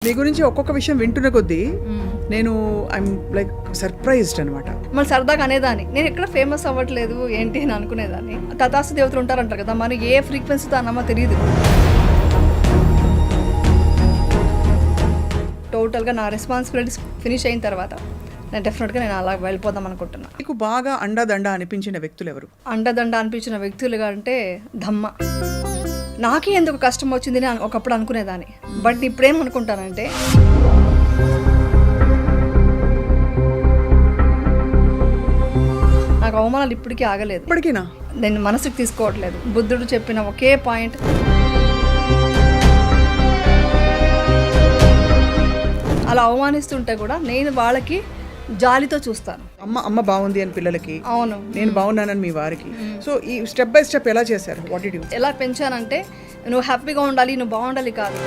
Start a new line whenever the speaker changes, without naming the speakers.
నీ గురించి ఒక్కొక్క విషయం వింటున్న కొద్దీ నేను ఐఎమ్ లైక్ సర్ప్రైజ్డ్ అనమాట.
మళ్ళీ సరదాగా అనేదాన్ని, నేను ఎక్కడ ఫేమస్ అవ్వట్లేదు ఏంటి అని అనుకునేదాన్ని. తథాస్తు దేవతలు ఉంటారంటారు కదా, మరి ఏ ఫ్రీక్వెన్సీతో అన్నమో తెలియదు. టోటల్గా నా రెస్పాన్సిబిలిటీస్ ఫినిష్ అయిన తర్వాత నేను డెఫినెట్గా నేను అలా వెళ్ళిపోదాం అనుకుంటున్నా.
నీకు బాగా అండదండ అనిపించిన వ్యక్తులు ఎవరు?
అండదండ అనిపించిన వ్యక్తులుగా అంటే ధమ్మ. నాకే ఎందుకు కష్టం వచ్చింది అని ఒకప్పుడు అనుకునేదాన్ని. బట్ ఇప్పుడేమనుకుంటానంటే నాకు అవమానాలు ఇప్పటికీ ఆగలేదు.
ఇప్పటికీనా?
నేను మనసుకు తీసుకోవట్లేదు. బుద్ధుడు చెప్పిన ఒకే పాయింట్, అలా అవమానిస్తుంటే కూడా నేను వాళ్ళకి జాలితో చూస్తాను.
అమ్మ బాగుంది అని పిల్లలకి,
అవును,
నేను బాగున్నానని మీ వారికి. సో ఈ స్టెప్ బై స్టెప్ ఎలా చేశారు? What did you?
ఎలా పెంచానంటే నువ్వు హ్యాపీగా ఉండాలి, నువ్వు బాగుండాలి కాదు.